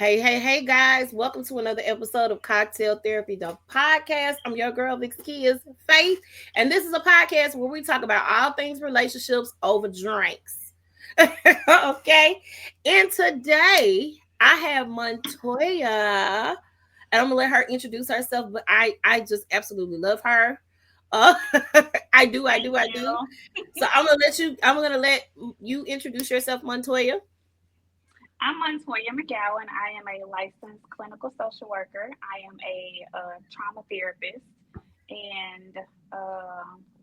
Hey, guys. Welcome to another episode of Cocktail Therapy, the podcast. I'm your girl, Vix Kids, Faith. And this is a podcast where we talk about all things relationships over drinks. Okay. And today I have Montoya. And I'm gonna let her introduce herself, but I just absolutely love her. Uh, Thank I do. you. So I'm gonna let you introduce yourself, Montoya. I'm Montoya McGowan. I am a licensed clinical social worker. I am a trauma therapist. And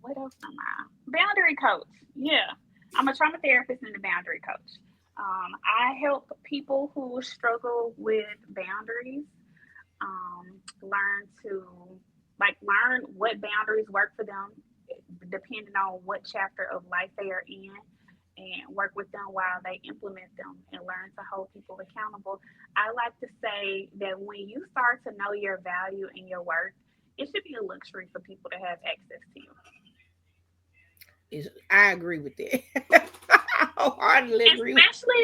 what else am I? Boundary coach. Yeah. I'm a trauma therapist and a boundary coach. I help people who struggle with boundaries learn to learn what boundaries work for them depending on what chapter of life they are in and work with them while they implement them and learn to hold people accountable. I like to say that when you start to know your value and your worth, it should be a luxury for people to have access to you. I agree with that. I wholeheartedly agree with. Especially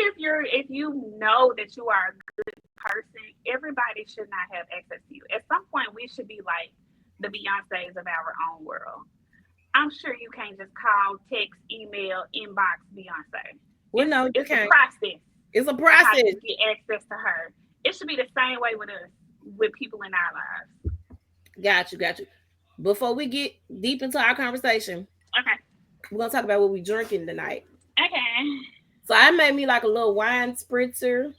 if you know that you are a good person, everybody should not have access to you. At some point we should be like the Beyoncés of our own world. I'm sure you can't just call, text, email, inbox Beyonce. Well, no, you It's a can't. process It's a on how process. you get access to her. It should be the same way with us, with people in our lives. Got you. Before we get deep into our conversation, Okay. we're gonna talk about what we drinking tonight. Okay. So I made me like a little wine spritzer.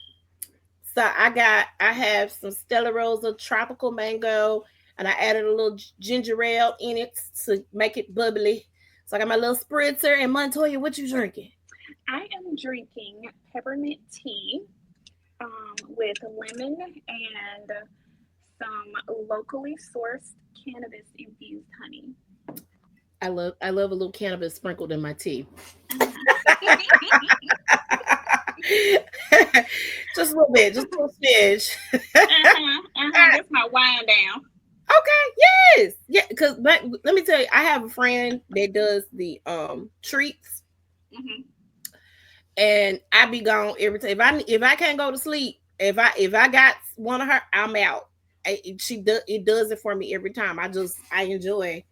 So I have some Stella Rosa tropical mango, and I added a little ginger ale in it to make it bubbly. So I got my little spritzer. And Montoya, what you drinking? I am drinking peppermint tea with lemon and some locally sourced cannabis infused honey. I love a little cannabis sprinkled in my tea. Uh-huh. Just a little bit, just a little smidge. Uh-huh. Uh-huh. That's my wind down. Okay, yes. Yeah, because let me tell you, I have a friend that does the treats, Hmm. and I be gone every time. If I can't go to sleep, if I got one of her, I'm out. It does it for me every time. I enjoy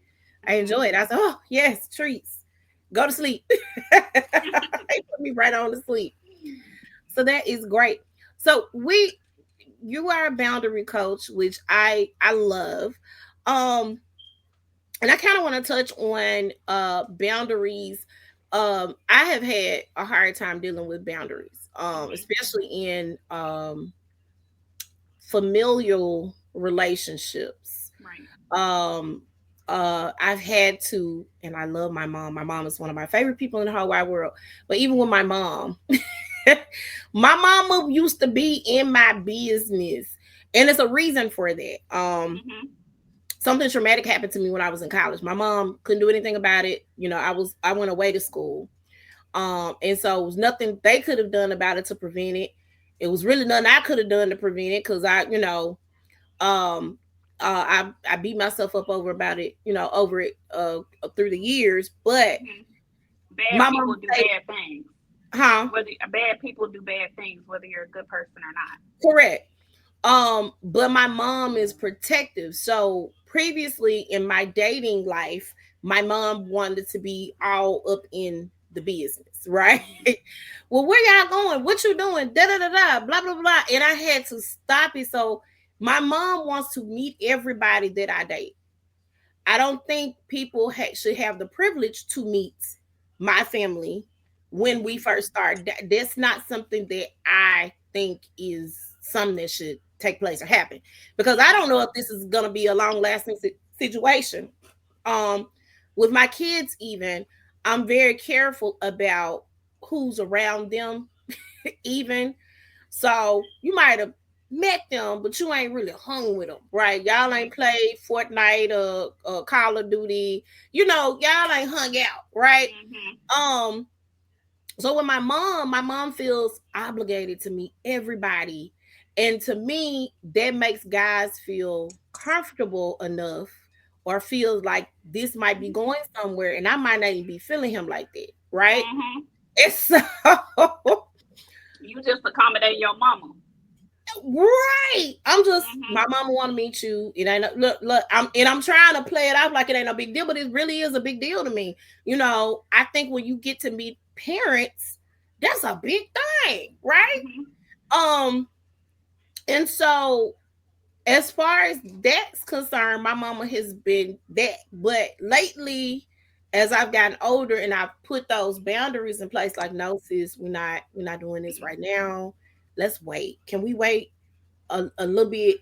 it. I said, oh yes, treats. Go to sleep. They put me right on to sleep. So that is great. So you are a boundary coach, which I love. Um, and I kind of want to touch on boundaries. I have had a hard time dealing with boundaries, Hmm. especially in familial relationships. Right. Um, I've had to, and I love my mom. My mom is one of my favorite people in the whole wide world. But even with my mom, my mama used to be in my business, and it's a reason for that. Hmm. Something traumatic happened to me when I was in college. My mom couldn't do anything about it. I went away to school. And so it was nothing they could have done about it to prevent it. It was really nothing I could have done to prevent it because um I beat myself up over it through the years. But Hmm. Bad my people mom do say, bad things. huh? Whether bad people do bad things, whether you're a good person or not. Correct. But my mom is protective. So previously in my dating life, my mom wanted to be all up in the business, right? Hmm. Well, where y'all going? What you doing? Da da da da, blah blah blah. And I had to stop it. So my mom wants to meet everybody that I date. I don't think people should have the privilege to meet my family when we Hmm. first start. That's not something that I think is something that should take place or happen because I Hmm. don't know if this is going to be a long lasting situation. Um, with my kids, even I'm very careful about who's around them, even so you might have met them, but you ain't really hung with them, right? Y'all Hmm. ain't played Fortnite or Call of Duty. Y'all ain't hung out, right? Hmm. Um, so with my mom feels obligated to meet everybody. And to me, that makes guys feel comfortable enough or feels like this might be going somewhere, and I might not even be feeling him like that, right? Hmm. And so You just accommodate your mama. Right. I'm just my Mhm. mama want to meet you. It ain't look. I'm trying to play it off like it ain't no big deal, but it really is a big deal to me. I think when you get to meet parents, that's a big thing, right? Mhm. Um, and so as far as that's concerned, my mama has been that. But lately, as I've gotten older and I've put those boundaries in place, like no, sis, we're not doing this right now. Let's wait. Can we wait a little bit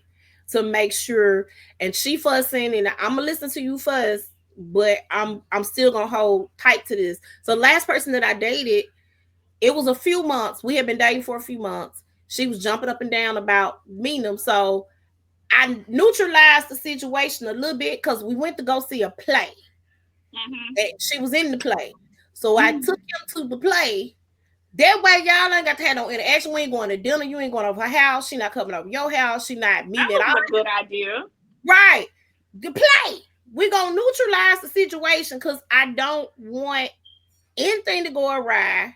to make sure? And she fussing, and I'm gonna listen to you fuss, but I'm still gonna hold tight to this. So last person that I dated, it was a few months. We had been dating for a few months. She was jumping up and down about meeting him. So I neutralized the situation a little bit because we went to go see a play. Mhm. And she was in the play. So I took him to the play. That way, y'all ain't got to have no interaction. We ain't going to dinner. You ain't going over her house. She not coming over your house. She not That meeting at all. was a good idea. Right. The play. We gonna neutralize the situation because I don't want anything to go awry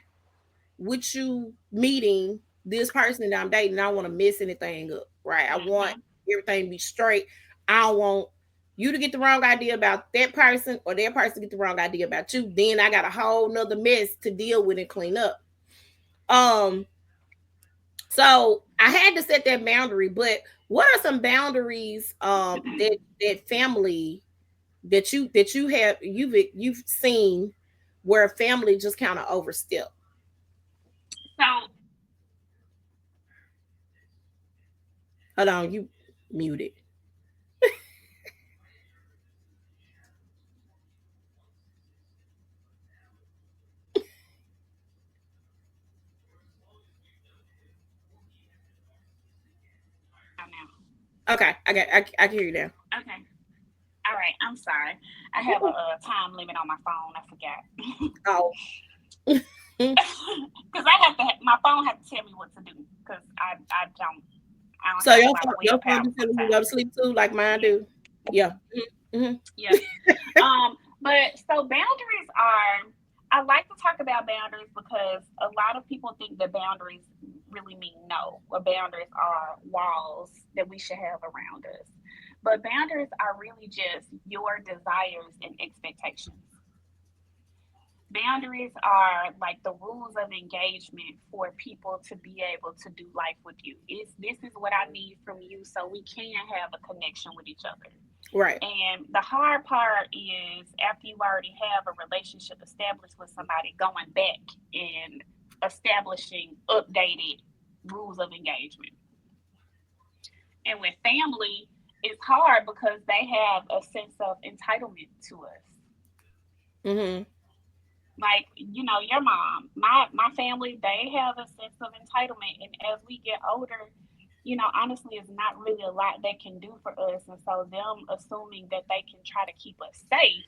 with you meeting this person that I'm dating. I don't want to mess anything up. Right. I want Mhm. everything to be straight. I don't want you to get the wrong idea about that person or that person to get the wrong idea about you. Then I got a whole nother mess to deal with and clean up. Um, so I had to set that boundary, but what are some boundaries that family that you have you've seen where family just kind of overstep? So Hold on, you muted. now. Okay, I can hear you now. Okay. All right. I'm sorry. I have a time limit on my phone. I forgot. Oh. Because my phone has to tell me what to do. Because I don't So have your like phone, your phone willpower be telling you to go to sometimes. sleep too, like mine Yeah. do. Yeah. Mm-hmm. Yeah. But so boundaries are, I like to talk about boundaries because a lot of people think that boundaries really mean no, or boundaries are walls that we should have around us. But boundaries are really just your desires and expectations. Boundaries are like the rules of engagement for people to be able to do life with you. It's this is what I need from you so we can have a connection with each other. Right. And the hard part is after you already have a relationship established with somebody, going back and establishing updated rules of engagement. And with family, it's hard because they have a sense of entitlement to us. Mm-hmm. Like, your mom, my family, they have a sense of entitlement. And as we get older, honestly, it's not really a lot they can do for us. And so them assuming that they can try to keep us safe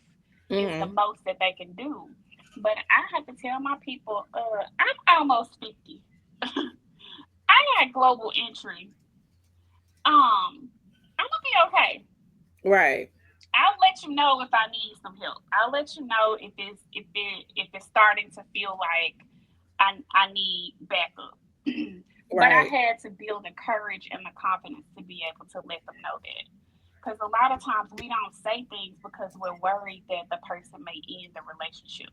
is the Mm-hmm. most that they can do. But I have to tell my people, I'm almost 50. I got global entry. I'm gonna be okay. Right. I'll let you know if I need some help. I'll let you know if it's starting to feel like I need backup. But I Right. had to build the courage and the confidence to be able to let them know that. Because a lot of times we don't say things because we're worried that the person may end the relationship.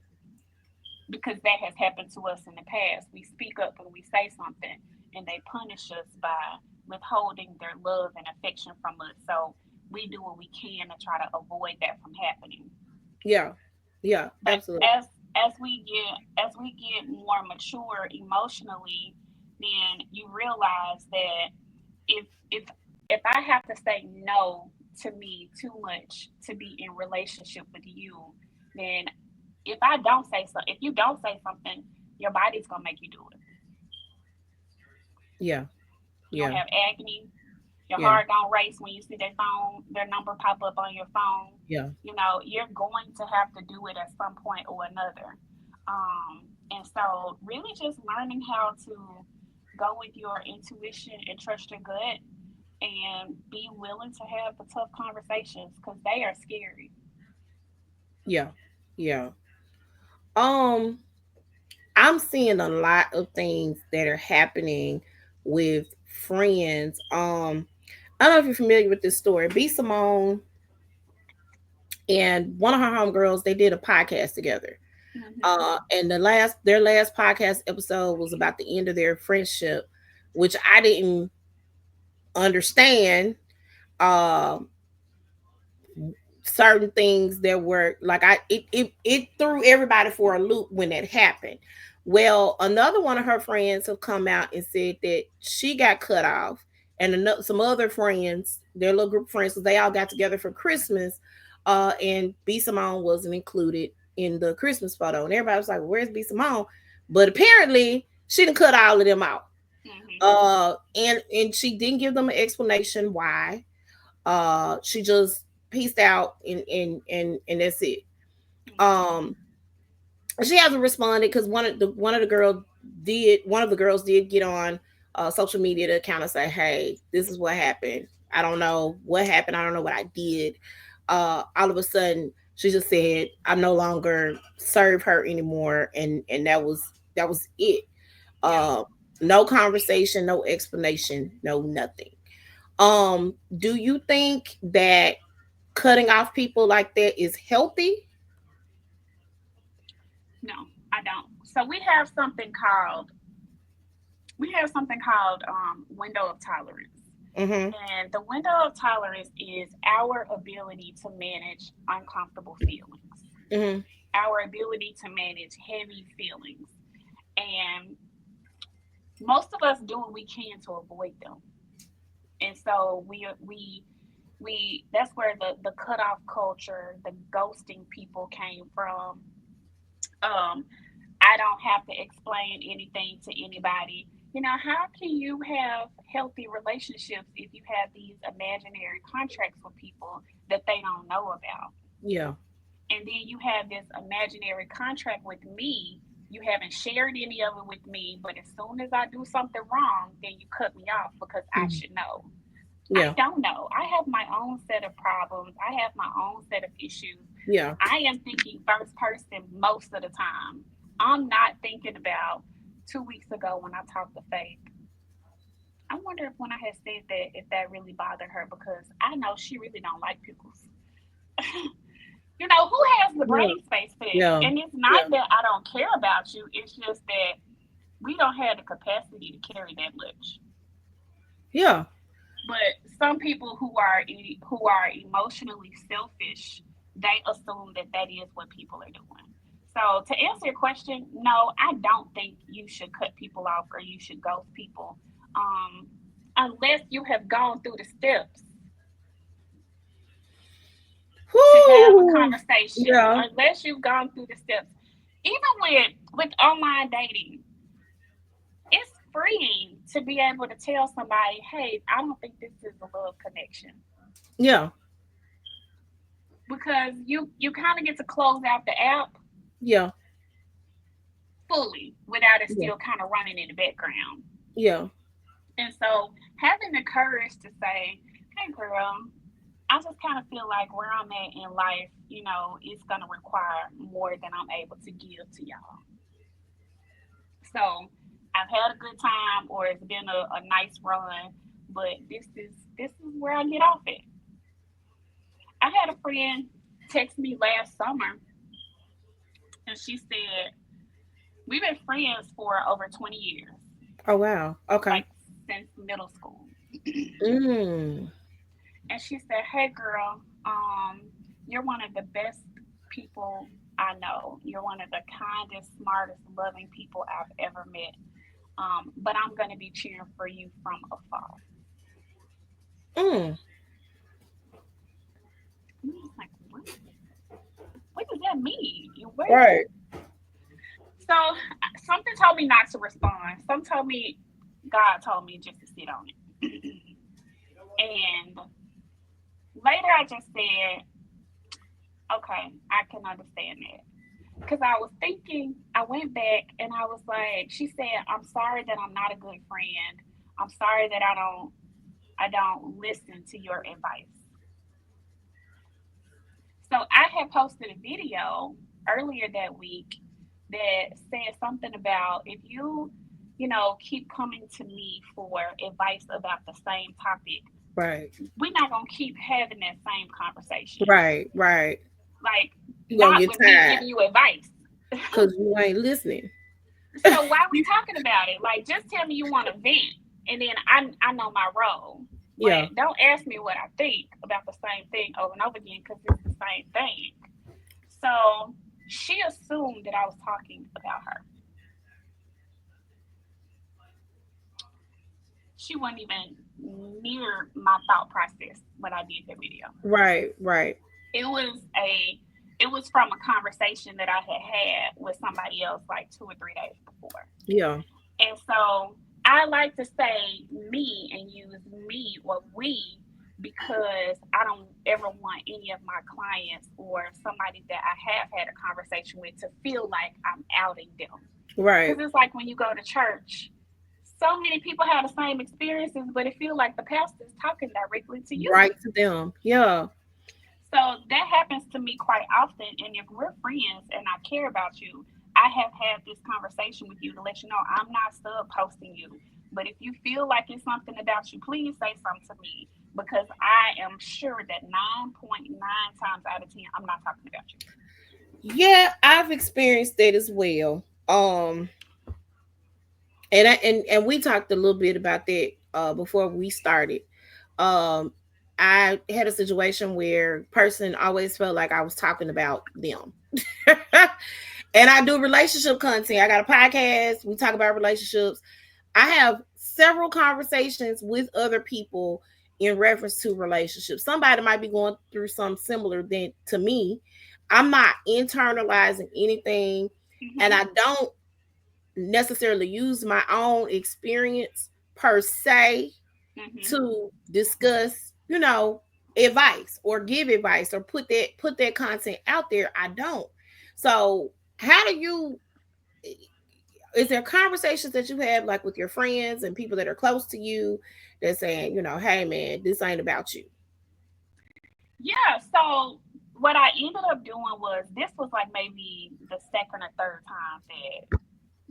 Because that has happened to us in the past. We speak up and we say something, and they punish us by withholding their love and affection from us. So we do what we can to try to avoid that from happening. Yeah. Yeah. But Absolutely. as we get more mature emotionally, then you realize that if I have to say no to me too much to be in relationship with you, then if you don't say something, your body's gonna make you do it. Yeah. You'll Yeah. have agony. Your Yeah. heart gonna race when you see their number pop up on your phone. Yeah. You're going to have to do it at some point or another. And so really just learning how to go with your intuition and trust your gut and be willing to have the tough conversations because they are scary. Yeah. Yeah. I'm seeing a lot of things that are happening with friends. I don't know if you're familiar with this story. B Simone and one of her homegirls, they did a podcast together. Mhm. And their last podcast episode was about the end of their friendship, which I didn't understand. Um Certain things that were like it threw everybody for a loop when that happened. Well, another one of her friends have come out and said that she got cut off, and some other friends, their little group of friends, because they all got together for Christmas, and B Simone wasn't included in the Christmas photo, and everybody was like, "Where's B Simone?" But apparently, she didn't cut all of them out. Mhm. And she didn't give them an explanation why. She just pieced out and that's it. Mhm. um she hasn't responded because one of the girls did get on social media to kind of say, hey, this is what happened. I don't know what happened. I don't know what I did. All of a sudden she just said, I no longer serve her anymore, and that was it. Yeah. uh no conversation, no explanation, no nothing. Do you think that cutting off people like that is healthy? No, I don't. So we have something called window of tolerance. Mm-hmm. And the window of tolerance is our ability to manage uncomfortable feelings, Mm-hmm. our ability to manage heavy feelings. And most of us do what we can to avoid them. And so we that's where the cutoff culture, the ghosting people came from. Um, I don't have to explain anything to anybody. You know, how can you have healthy relationships if you have these imaginary contracts with people that they don't know about? Yeah. And then you have this imaginary contract with me. You haven't shared any of it with me, but as soon as I do something wrong, then you cut me off because I Mhm. should know. I Yeah. don't know. I have my own set of problems. I have my own set of issues. Yeah. I am thinking first person most of the time. I'm not thinking about 2 weeks ago when I talked to Faith. I wonder if when I had said that, if that really bothered her because I know she really don't like pickles. You know, who has the Yeah. brain space for that? Yeah. And it's not Yeah. that I don't care about you. It's just that we don't have the capacity to carry that much. Yeah. But some people who are emotionally selfish, they assume that that is what people are doing. So to answer your question, no, I don't think you should cut people off or you should ghost people, um, unless you have gone through the steps to have a Whoo. conversation. Yeah. Unless you've gone through the steps, even with online dating, it's freeing to be able to tell somebody, "Hey, I don't think this is a love connection." Yeah. Because you kind of get to close out the app Yeah. fully without it Yeah. still kind of running in the background. Yeah. And so having the courage to say, "Hey, girl, I just kind of feel like where I'm at in life, it's gonna require more than I'm able to give to y'all. So I've had a good time, or it's been a nice run, but this is where I get off at." I had a friend text me last summer, and she said, "We've been friends for over 20 years, Oh wow. Okay. like since middle school." Mm. And she said, "Hey, girl, you're one of the best people I know. You're one of the kindest, smartest, loving people I've ever met. But I'm going to be cheering for you from afar." Mm. And I was like, "What? What does that mean? You what?" Right. So something told me not to respond. Some told me God told me just to sit on it. And later I just said, "Okay, I can understand that." Because I was thinking, I went back and I was like, she said, "I'm sorry that I'm not a good friend. I'm sorry that I don't listen to your advice." So I had posted a video earlier that week that said something about, if you keep coming to me for advice about the same topic, Right. we're not gonna keep having that same conversation. Right. Right. Like, You gonna not get with me tired giving you advice. because you ain't listening. So why are we talking about it? Like, just tell me you want to vent, and then I know my role. Yeah. But don't ask me what I think about the same thing over and over again because it's the same thing. So she assumed that I was talking about her. She wasn't even near my thought process when I did that video. Right. Right. It was a it was from a conversation that I had with somebody else like 2 or 3 days before. Yeah. And so I like to say me and use me or we because I don't ever want any of my clients or somebody that I have had a conversation with to feel like I'm outing them. Right. Because it's like when you go to church, so many people have the same experiences, but it feels like the pastor's talking directly to you. Right to them. Yeah. So that happens to me quite often. And if we're friends and I care about you, I have had this conversation with you to let you know I'm not sub posting you. But if you feel like it's something about you, please say something to me because I am sure that 9.9 times out of 10, I'm not talking about you. Yeah, I've experienced that as well. And we talked a little bit about that before we started. Um I had a situation where person always felt like I was talking about them. And I do relationship content. I got a podcast. We talk about relationships. I have several conversations with other people in reference to relationships. Somebody might be going through something similar than to me. I'm not internalizing anything, and Mm-hmm. I don't necessarily use my own experience per se Mm-hmm. to discuss, advice or give advice or put that content out there. I don't. So, how do you is there conversations that you have like with your friends and people that are close to you that saying, hey man, this ain't about you? Yeah. So what I ended up doing was this was like maybe the second or third time that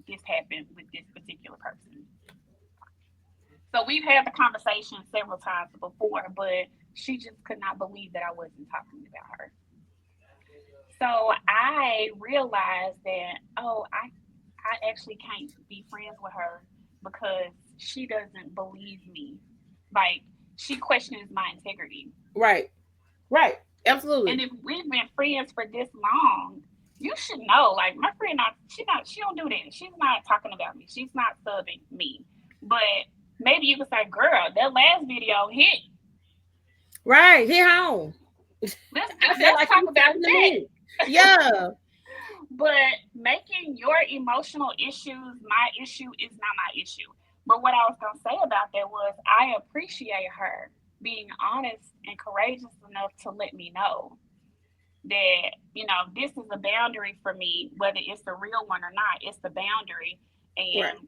this happened with this particular person. So we've had the conversation several times before, but she just could not believe that I wasn't talking about her. So I realized that, oh, I actually can't be friends with her because she doesn't believe me. Like she questions my integrity. Right. Right. And Absolutely. if we've been friends for this long, you should know. Like my friend, she don't do that. She's not talking about me. She's not subbing me. But maybe you could say, girl, that last video hit. Right. Hit home. Let's I feel let's like talk you about talking to that. me. Yeah. But making your emotional issues my issue is not my issue. But what I was gonna say about that was I appreciate her being honest and courageous enough to let me know that this is a boundary for me, whether it's the real one or not. It's the boundary, Right. and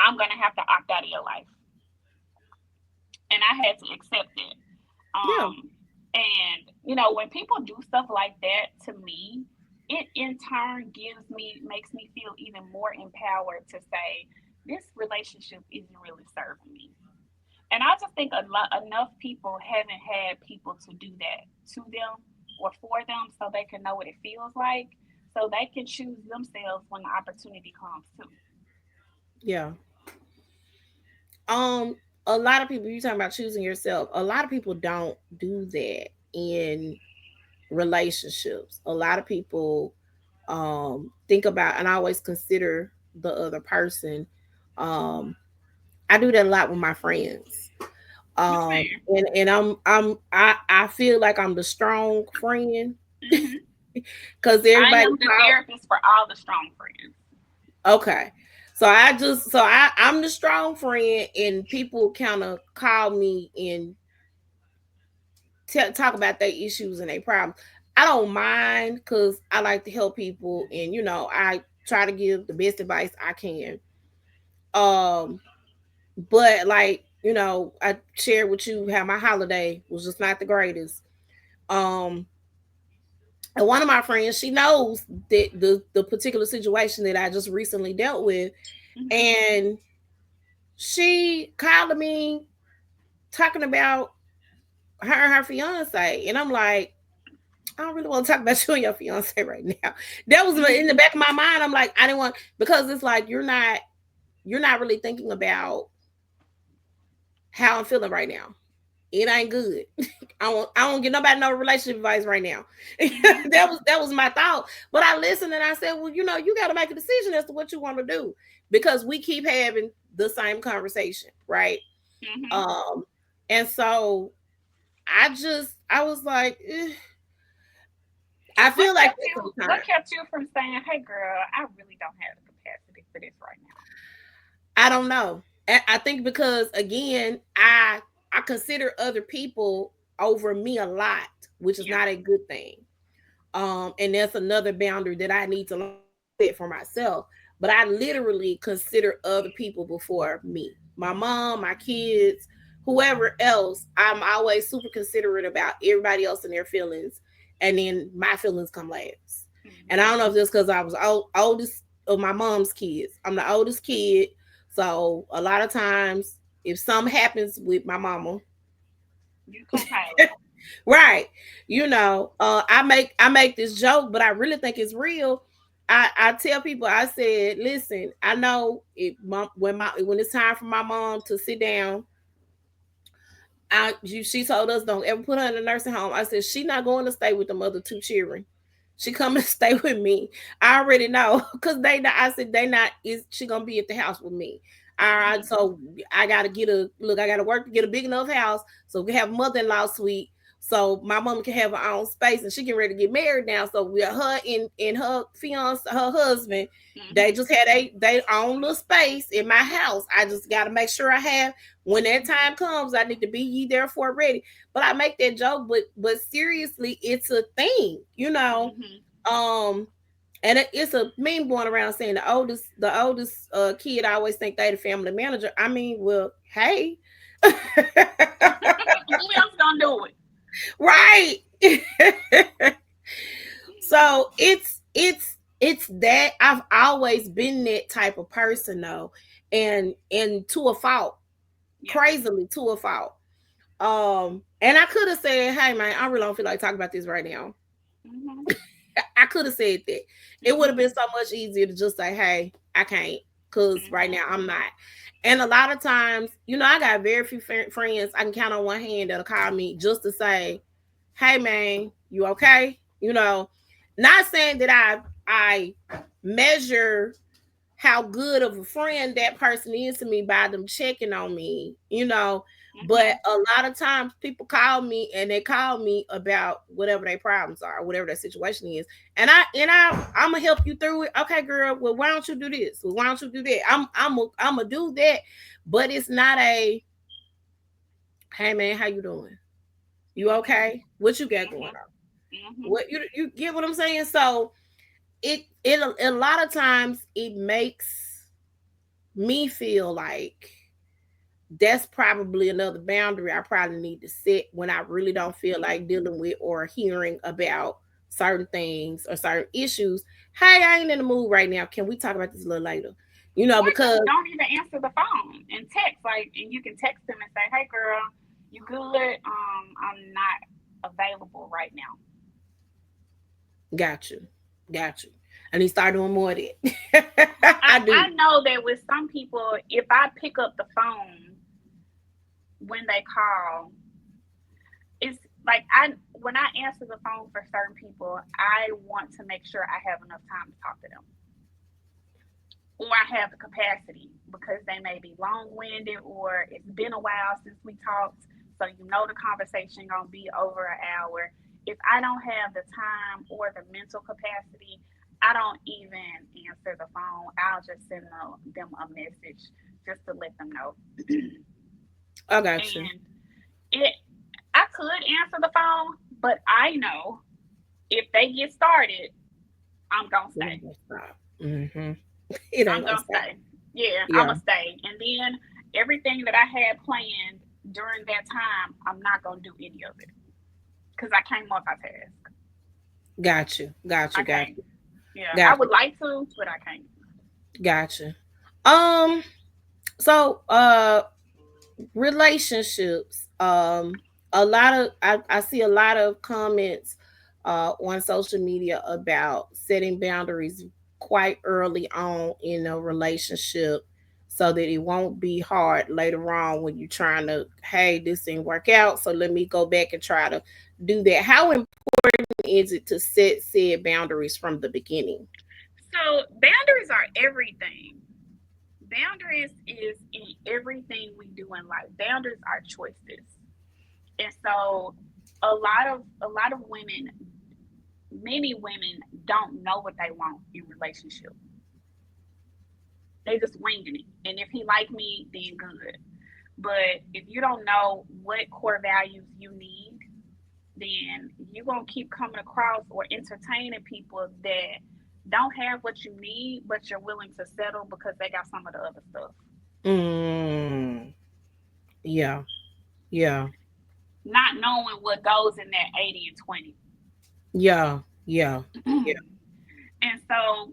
I'm gonna have to opt out of your life, and I had to accept it. Yeah. And when people do stuff like that to me, it in turn makes me feel even more empowered to say this relationship isn't really serving me. And I just think enough people haven't had people to do that to them or for them so they can know what it feels like, so they can choose themselves when the opportunity comes too. Yeah. Um, a lot of people, you talking about choosing yourself. A lot of people don't do that in relationships. A lot of people think about and I always consider the other person. Um, I do that a lot with my friends. That's fair. And I feel like I'm the strong friend Hmm. because I everybody am the call therapist for all the strong friends. okay. So I'm the strong friend, and people kind of call me and talk about their issues and their problems. I don't mind because I like to help people, and I try to give the best advice I can. Um, but like I shared with you how my holiday was just not the greatest. Um, and one of my friends, she knows that the particular situation that I just recently dealt with. Mhm. And she called me talking about her and her fiance. And I'm like, I don't really want to talk about you and your fiance right now. That was in the Mhm. back of my mind. I'm like, I didn't want, because it's like you're not really thinking about how I'm feeling right now. It ain't good. I don't get nobody no relationship advice right now. Mhm. that was my thought. But I listened and I said, well, you got to make a decision as to what you want to do, because we keep having the same conversation, right? Mhm. Um, and so I was like, I feel like that What sometimes. kept you from saying, "Hey, girl, I really don't have the capacity for this right now"? I don't know. I think because again, I consider other people over me a lot, which is Yeah. not a good thing. And that's another boundary that I need to learn how to set for myself. But I literally consider other people before me. My mom, my kids, whoever else. I'm always super considerate about everybody else and their feelings, and then my feelings come last. And I Mhm. don't know if it's because I was oldest of my mom's kids. I'm the oldest kid, so a lot of times if something happens with my mama, You co-pilot. right, I make this joke, but I really think it's real. I tell people, I said, listen, I know when it's time for my mom to sit down, she told us don't ever put her in a nursing home. I said she not going to stay with the other two children. She coming to stay with me. I already know, because they not. I said they not. Is she gonna be at the house with me? All right. Mhm. So I gotta get a look. I gotta work to get a big enough house so we can have mother-in-law suite. So my mom can have her own space, and she getting ready to get married now. So with her and her fiance, her husband, they Mhm. just had they own little space in my house. I just gotta make sure I have, when that time comes, I need to be ye therefore ready. But I make that joke, but seriously, it's a thing, Mhm. Um, and it's a meme going around saying the oldest kid I always think they the family manager. I mean, well, hey, Who else gonna do it? right. So it's that I've always been that type of person though, and to a fault, Yeah. crazily to a fault. And I could have said, "Hey, man, I really don't feel like talking about this right now." Mhm. I could have said that. It would have Mhm. been so much easier to just say, "Hey, I can't," because right Mhm. now I'm not. And a lot of times, I got very few friends I can count on one hand that'll call me just to say, "Hey, man, you okay?" Not saying that I measure how good of a friend that person is to me by them checking on me. But Mhm. a lot of times people call me and they call me about whatever their problems are, whatever their situation is. And I'm gonna help you through it. Okay, girl, well, why don't you do this? Well, why don't you do that? I'm gonna do that, but it's not a, hey man, how you doing? You Mhm. okay? What you got going Mhm. on? Mhm. What you get what I'm saying? So it a lot of times it makes me feel like that's probably another boundary I probably need to set when I really don't feel like dealing with or hearing about certain things or certain issues. Hey, I ain't in the mood right now. Can we talk about this a little later? Or Because just don't even answer the phone and text. Like, and you can text them and say, "Hey, girl, you good? I'm not available right now." got you, got you. I need to start doing more of that. I I do. I know that with some people, if I pick up the phone when they call, it's like I when I answer the phone for certain people, I want to make sure I have enough time to talk to them, or I have the capacity because they may be long winded or it's been a while since we talked, so the conversation gonna be over an hour. If I don't have the time or the mental capacity, I don't even answer the phone. I'll just send them a message just to let them know. I got you. And it I could answer the phone, but I know if they get started, I'm gonna It stay. ain't gonna stop. It ain't I'm gonna gonna stop. stay. Yeah, I'm Yeah, gonna stay. And then everything that I had planned during that time, I'm not gonna do any of it because I can't multitask. got you, got I you, got can't. you, Yeah, I got would you, like to, but I can't. got you. Um. So, relationships. A lot of I see a lot of comments on social media about setting boundaries quite early on in a relationship so that it won't be hard later on when you're trying to, hey, this didn't work out, so let me go back and try to do that. How important is it to set said boundaries from the beginning? So boundaries are everything. Boundaries is in everything we do in life. Boundaries are choices. And so a lot of women, many women don't know what they want in relationship. They just winging it. And if he like me, then good. But if you don't know what core values you need, then you're gonna keep coming across or entertaining people that don't have what you need, but you're willing to settle because they got some of the other stuff. Mm, yeah, yeah, Not knowing what goes in that 80 and 20. yeah, yeah, yeah. And so,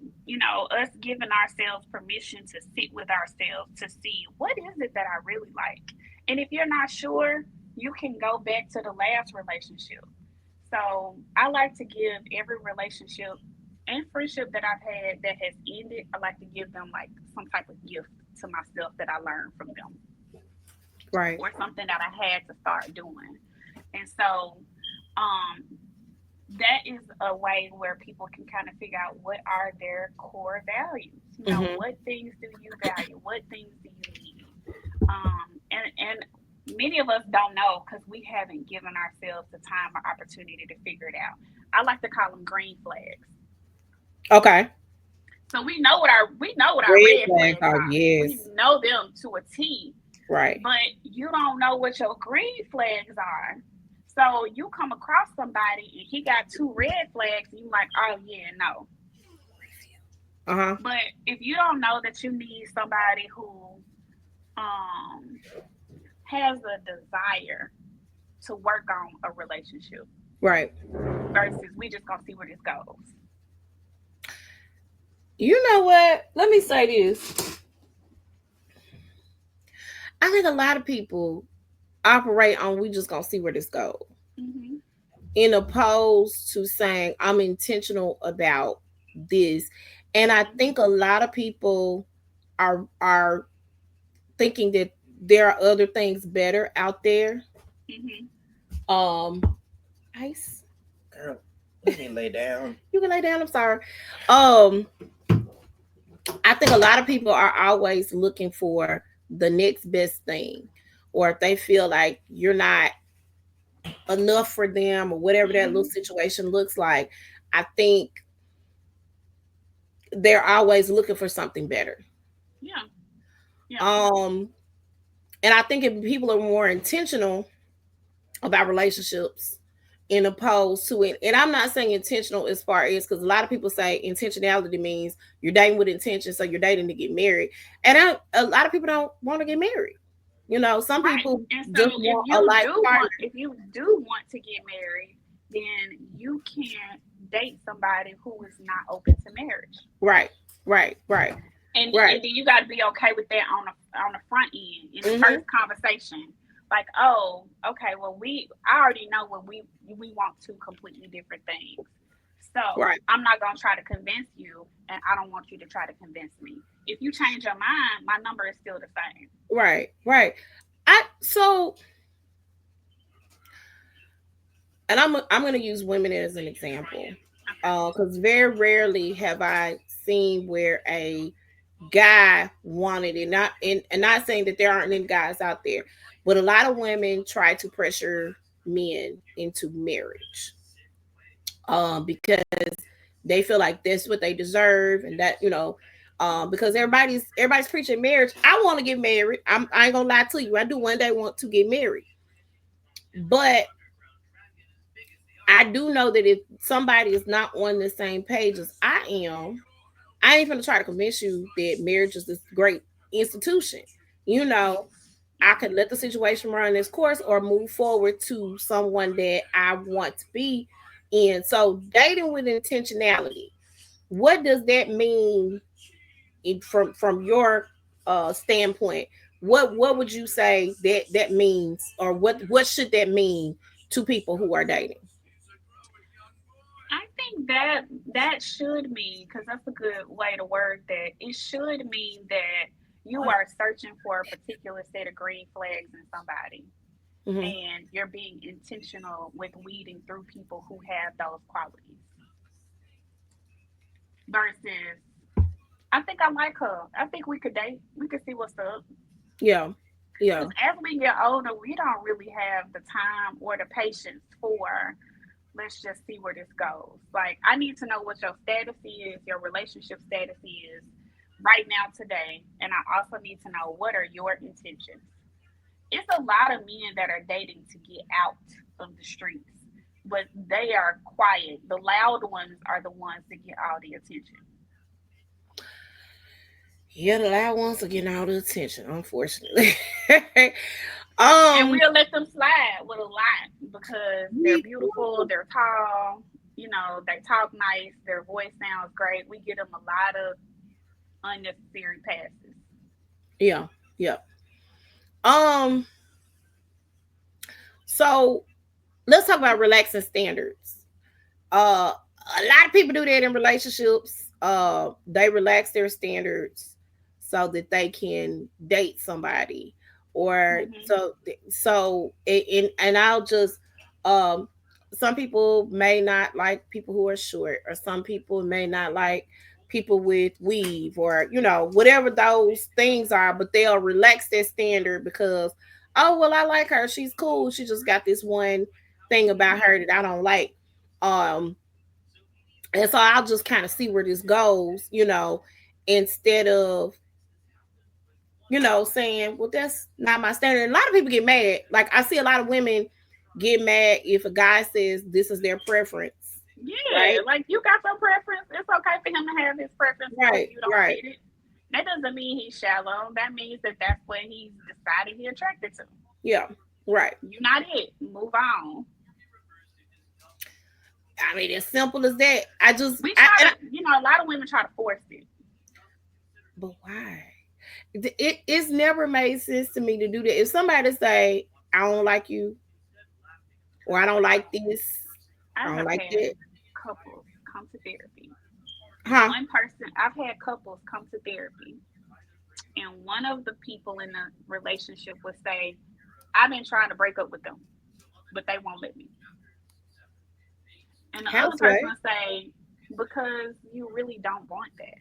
us giving ourselves permission to sit with ourselves to see what is it that I really like. And if you're not sure, you can go back to the last relationship. So I like to give every relationship and friendship that I've had that has ended, I like to give them like some type of gift to myself that I learned from them Right. or something that I had to start doing. And so um, that is a way where people can kind of figure out what are their core values. Hmm. What things do you value? What things do you need? And many of us don't know because we haven't given ourselves the time or opportunity to figure it out. I like to call them green flags. Okay. So we know what our Red red flag. flags Oh, are. We yes. know them to a T, Right. but you don't know what your green flags are. So you come across somebody and he got two red flags, and you like, oh yeah, no. Uh huh. But if you don't know that you need somebody who um has a desire to work on a relationship Right. versus we just gonna see where this goes. You know what? Let me say this. I think a lot of people operate on we just gonna see where this goes, Hmm. in opposed to saying I'm intentional about this. And I think a Hmm. lot of people are thinking that there are other things better out there. Hmm. Um, Ice, girl, let me lay down. You can lay down. I'm sorry. Um, I think a lot of people are always looking for the next best thing, or if they feel like you're not enough for them, or whatever that little Hmm. situation looks like, I think they're always looking for something better. Yeah. Yeah. Um, and I think if people are more intentional about relationships in opposed to it, and I'm not saying intentional as far as, because a lot of people say intentionality means you're dating with intention, so you're dating to get married, and a lot of people don't want to get married. Some Right. people And so just want a life partner. if you do want to get married, then you can't date somebody who is not open to marriage. Right, right, right, right. And then you got to be okay with that on the front end in the Mm-hmm. first conversation. Like, oh, okay, well, I already know what we want two completely different things. So Right, I'm not gonna try to convince you, and I don't want you to try to convince me. If you change your mind, my number is still the same. right, right. I so and I'm gonna use women as an example, Okay. because very rarely have I seen where a guy wanted it. Not and not saying that there aren't any guys out there, but a lot of women try to pressure men into marriage, because they feel like that's what they deserve, and that because everybody's preaching marriage. I want to get married. I ain't gonna lie to you. I do one day want to get married, but I do know that if somebody is not on the same page as I am, I ain't gonna try to convince you that marriage is this great institution. You know, I Yeah. could let the situation run its course or move forward to someone that I want to be in. So dating with intentionality, what does that mean from your standpoint, what would you say that means, or what should that mean to people who are dating? I think that that should mean, because that's a good way to word that. It should mean that you are searching for a particular set of green flags in somebody, Hmm. and you're being intentional with weeding through people who have those qualities. Versus, I think I like her. I think we could date. We could see what's up. Yeah, yeah, Because as we get older, we don't really have the time or the patience for, let's just see where this goes. Like, I need to know what your status is, your relationship status is right now today. And I also need to know what are your intentions. It's a lot of men that are dating to get out of the streets, but they are quiet. The loud ones are the ones that get all the attention. yeah. The loud ones are getting all the attention, unfortunately. And um, we'll let them slide with a lot because they're we beautiful, they're tall, they talk nice, their voice sounds great. We get them a lot of unnecessary passes. yeah, yeah. Um, so let's talk about relaxing standards. A lot of people do that in relationships. They relax their standards so that they can date somebody, or Hmm. and I'll just um some people may not like people who are short, or some people may not like people with weave, or whatever those things are, but they'll relax their standard because, oh well, I like her, she's cool, she just got this one thing about her Hmm. that I don't like. um and so I'll just kind of see where this goes, instead of, saying, well, that's not my standard. And a lot of people get mad. Like, I see a lot of women get mad if a guy says this is their preference. Right? Yeah, like you got your preference. It's okay for him to have his preference if Right, you don't right. fit it. That doesn't mean he's shallow. That means that that's what he's decided he's attracted to. Yeah, right. You're not it. Move on. I mean, as simple as that. I just, We I, try and I to, a lot of women try to force it. but why? It's never made sense to me to do that. If somebody say, I don't like you, or I don't like this, I I don't have like had that, couples come to therapy. huh? One person, I've had couples come to therapy, and one of the people in the relationship would say, I've been trying to break up with them, but they won't let me. And the other person Houseway. would say, because you really don't want that.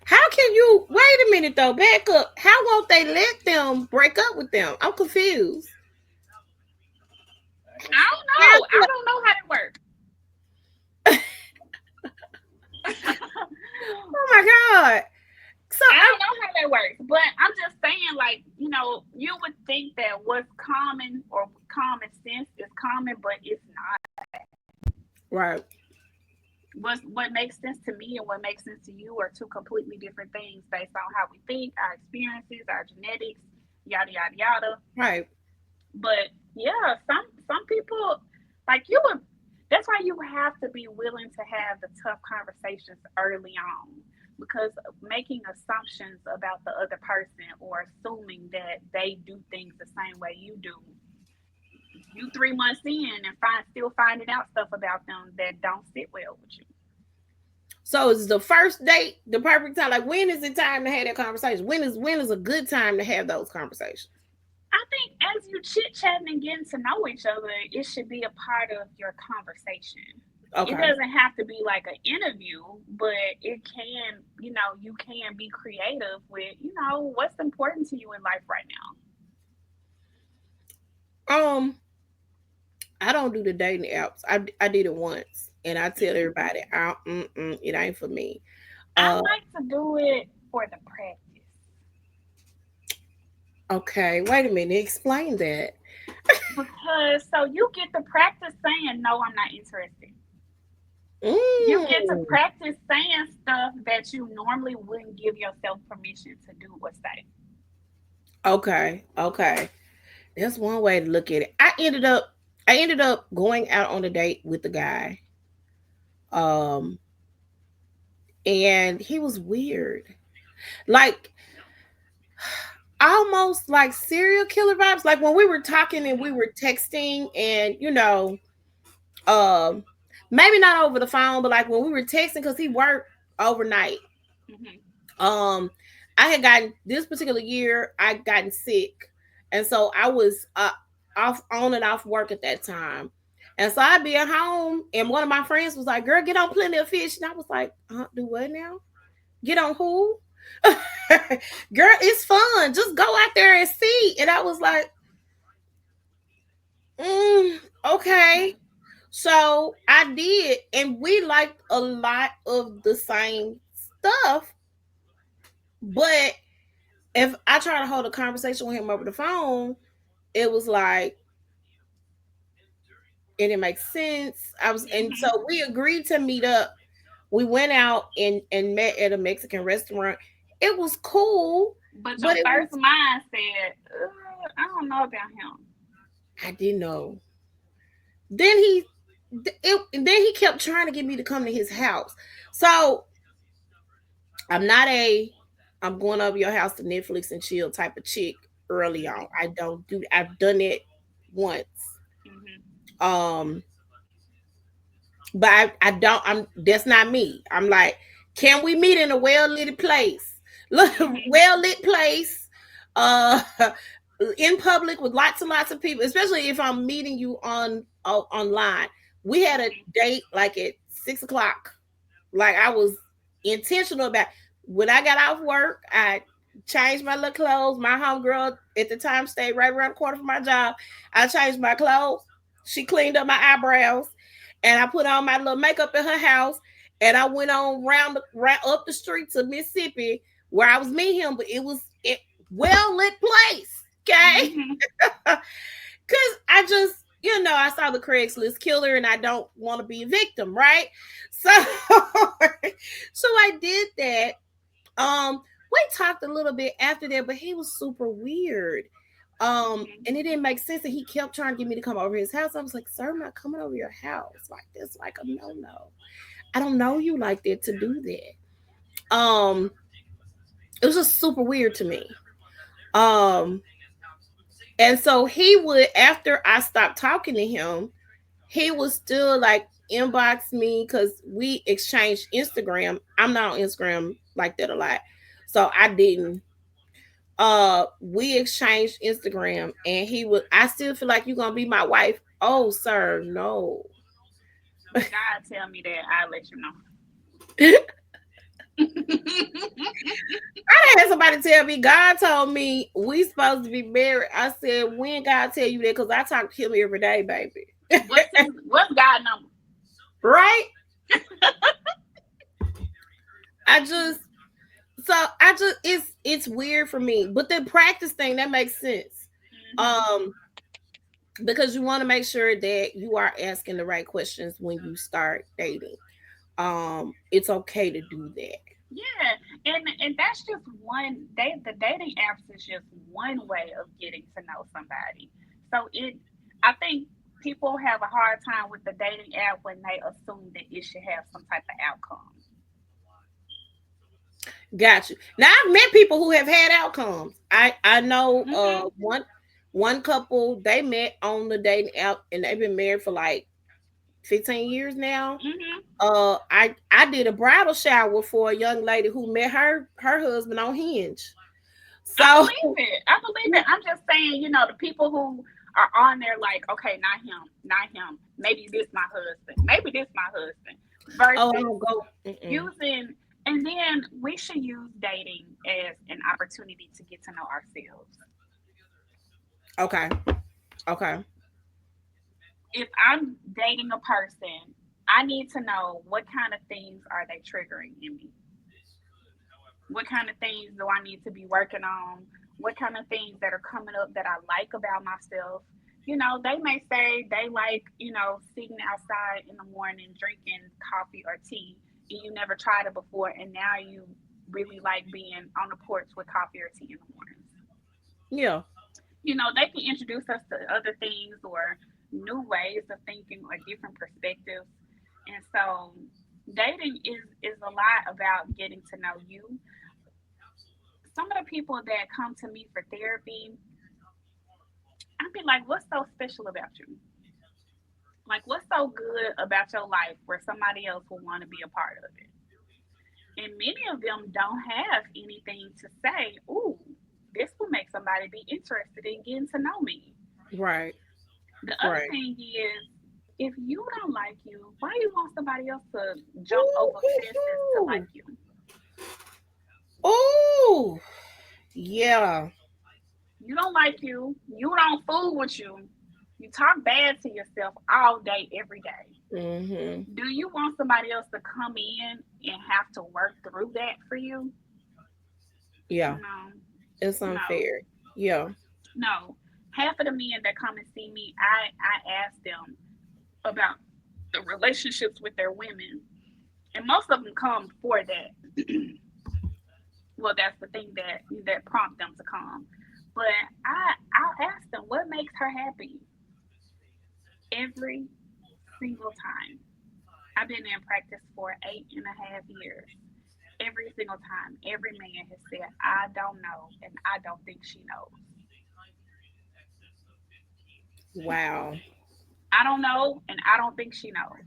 How can you wait a minute though? Back up. How won't they let them break up with them? I'm confused. I don't How know. I don't know how it works. can- oh my god. So I don't know how that works, but I'm just saying, like, you would think that what's common or common sense is common, but it's not. right, What makes sense to me and what makes sense to you are two completely different things based on how we think, our experiences, our genetics, yada yada yada. right. But yeah, some people like you would. That's why you have to be willing to have the tough conversations early on, because making assumptions about the other person or assuming that they do things the same way you do, you 3 months in and still finding out stuff about them that don't sit well with you. So is the first date the perfect time? Like, when is it time to have that conversation? When is a good time to have those conversations? I think as you chit chatting and getting to know each other, it should be a part of your conversation. It Okay. doesn't have to be like an interview, but it can, you can be creative with, what's important to you in life right now. Um, I don't do the dating apps. I did it once, and I tell Mm-mm. everybody, it ain't for me. I Uh, like to do it for the practice. okay. Wait a minute. Explain that. Because so you get to practice saying, no, I'm not interested. You get to Mm, practice saying stuff that you normally wouldn't give yourself permission to do or say. okay. Okay. That's one way to look at it. I ended up going out on a date with the guy. Um and he was weird. Like almost like serial killer vibes. Like when we were talking and we Mhm. were texting and um maybe not over the phone, but like when we were texting because he worked overnight. Mhm. um I had gotten this particular year, I gotten sick, and so I was off on and off work at that time. And so I'd be at home and one of my friends was like, girl, get on Plenty of Fish. And I was like, do what now? Get on who? Girl, it's fun, just go out there and see. And I was like, okay. Mhm. So I did, and we liked a lot of the same stuff. But if I try to hold a conversation with him over the phone, it was like it didn't make sense. And so Mhm. we agreed to meet up. We went out and met at a Mexican restaurant. It was cool, But but your it was first mind said, I don't know about him. I didn't know. Then he kept trying to get me to come to his house. So I'm not a I'm going over your house to Netflix and chill type of chick early on. I don't do I've done it once. Mhm. Um but I don't I'm that's not me. I'm like, can we meet in a well lit place? Look, Mhm. well lit place, uh in public with lots and lots of people, especially if I'm meeting you online. We had a Mhm. date like at 6 o'clock. Like I was intentional about when I got off work, I changed my little clothes. My homegirl at the time stayed right around the corner from my job. I changed my clothes. She cleaned up my eyebrows, and I put on my little makeup in her house. And I went on round up the street to Mississippi where I was meeting him, but it was a well lit place. Okay. Mhm. Cause I just, I saw the Craigslist killer and I don't want to be a victim, right? So so I did that. We talked a little bit after that, but he was super weird. Mhm. And it didn't make sense. And he kept trying to get me to come over his house. I was like, sir, I'm not coming over your house. Like this, like a no. I don't know you like that to do that. It was just super weird to me. Um, and so he would, after I stopped talking to him, he was still like inbox me because we exchanged Instagram. I'm not on Instagram like that a lot. So I didn't. We exchanged Instagram and he would I still feel like you're gonna be my wife. Oh sir, no. When God tell me that, I'll let you know. I had somebody tell me God told me we supposed to be married. I said, when God tell you that? Because I talk to him every day, baby. What's God number? Right? I just I just it's weird for me. But the practice thing that makes sense. Mhm. Um, because you want to make sure that you are asking the right questions when you start dating. It's okay to do that. Yeah, and that's just one. The dating apps is just one way of getting to know somebody. So I think people have a hard time with the dating app when they assume that it should have some type of outcome. Got you. Now I've met people who have had outcomes. I know Mhm. one couple, they met on the dating app and they've been married for like 15 years now. Mhm. I did a bridal shower for a young lady who met her husband on Hinge. I So believe it. I believe it. I'm just saying, the people who are on there like, okay, not him, not him. Maybe this my husband. Maybe this my husband. oh, I Versus don't go. Mm-mm. using, and then we should use dating as an opportunity to get to know ourselves. Okay. Okay. If I'm dating a person, I need to know what kind of things are they triggering in me. What kind of things do I need to be working on? What kind of things that are coming up that I like about myself? They may say they like, sitting outside in the morning drinking coffee or tea, and you never tried it before, and now you really like being on the porch with coffee or tea in the mornings. Yeah. They can introduce us to other things or new ways of thinking or different perspectives. And so Dating is a lot about getting to know you. Some of the people that come to me for therapy, I'd be like, what's so special about you? Like, what's so good about your life where somebody else will want to be a part of it? And many of them don't have anything to say, ooh, this will make somebody be interested in getting to know me. Right. The other Right. thing is, if you don't like you, why you want somebody else to jump Ooh, over fences to ooh, like ooh. you? Ooh, yeah. You don't like you don't fool with you. You talk bad to yourself all day, every day. Mm-hmm. Do you want somebody else to come in and have to work through that for you? Yeah. No, It's no, unfair. Yeah. no. Half of the men that come and see me, I ask them about the relationships with their women, and most of them come for that. Well, that's the thing that prompt them to come. But I'll ask them what makes her happy every single time. I've been in practice for 8.5 years. Every single time, every man has said, I don't know, and I don't think she knows. Wow. I don't know, and I don't think she knows.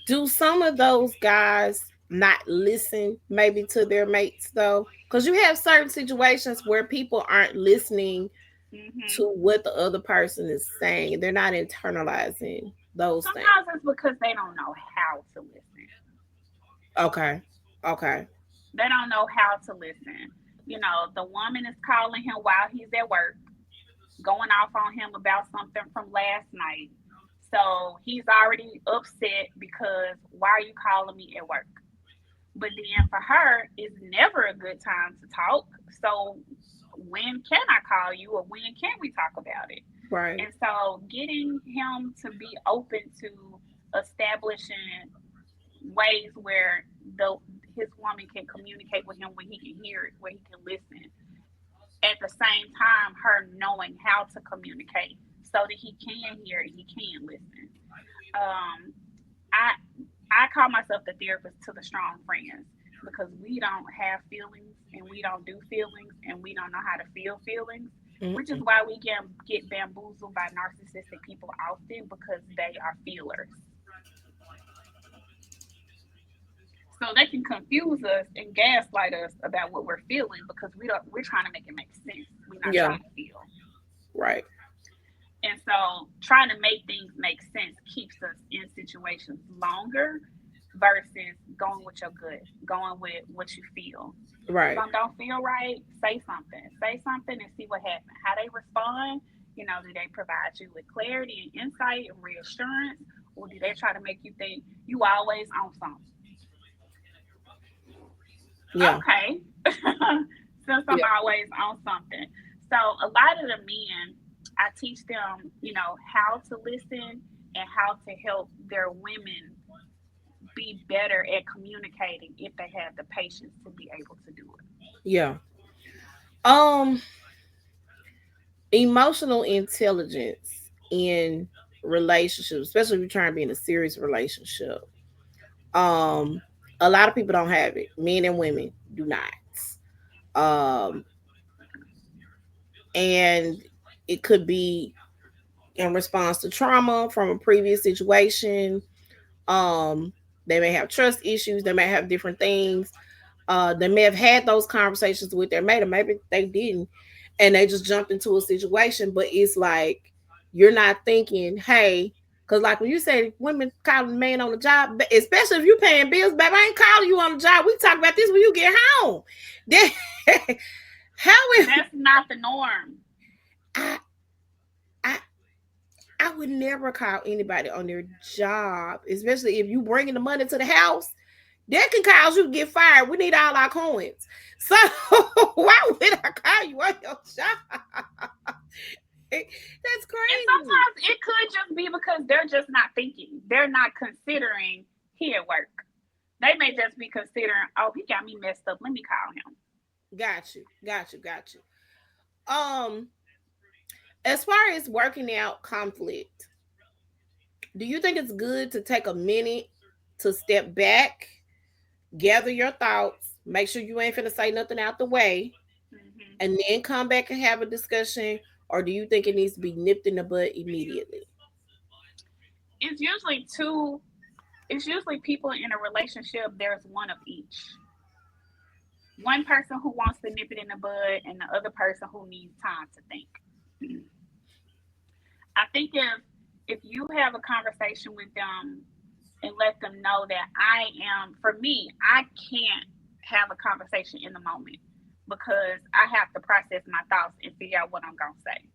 Do some of those guys not listen maybe to their mates though? Because you have certain situations where people aren't listening Hmm. to what the other person is saying. They're not internalizing those things. Sometimes it's because they don't know how to listen. Okay. Okay. They don't know how to listen. You know, the woman is calling him while he's at work, going off on him about something from last night. So he's already upset because why are you calling me at work? But then for her, it's never a good time to talk. So when can I call you or when can we talk about it? Right. And so getting him to be open to establishing ways where the his woman can communicate with him, where he can hear it, where he can listen. At the same time, her knowing how to communicate so that he can hear it, he can listen. Um, I I call myself the therapist to the strong friends because we don't have feelings and we don't do feelings and we don't know how to feel feelings, which is Mm-mm. why we get bamboozled by narcissistic people often because they are feelers. So they can confuse us and gaslight us about what we're feeling because we're trying to make it make sense. We're not Yeah. trying to feel. Right. And so trying to make things make sense keeps us in situations longer versus going with your gut, going with what you feel. Right. Some don't feel right, say something. Say something and see what happens. How they respond, do they provide you with clarity and insight and reassurance? Or do they try to make you think you always on something? Yeah. Okay. Since I'm Yeah. always on something. So a lot of the men, I teach them, how to listen and how to help their women be better at communicating if they have the patience to be able to do it. Yeah. Um, Emotional intelligence in relationships, especially if you're trying to be in a serious relationship. Um, a lot of people don't have it. Men and women do not. And it could be in response to trauma from a previous situation. Um, they may have trust issues. They may have different things. They may have had those conversations with their mate, or maybe they didn't, and they just jumped into a situation. But it's like you're not thinking, hey, because like when you say women calling a man on the job, especially if you're paying bills, baby, I ain't calling you on the job. We talk about this when you get home. Then, how is That's not the norm. I, I I would never call anybody on their job, especially if you bringing the money to the house. That can cause you to get fired. We need all our coins. So why would I call you on your job? That's And crazy. sometimes it could just be because they're just not thinking. They're not considering he at work. They may just be considering, oh, he got me messed up. Let me call him. Got you. Got you. Got you. Um, as far as working out conflict, Do you think it's good to take a minute to step back, gather your thoughts, make sure you ain't finna say nothing out the way, Hmm. and then come back and have a discussion? Or do you think it needs to be nipped in the bud immediately? It's usually two. It's usually people in a relationship. There's one of each. One person who wants to nip it in the bud, and the other person who needs time to think. I think if you have a conversation with them and let them know that I am, for me, I can't have a conversation in the moment because I have to process my thoughts and figure out what I'm gonna say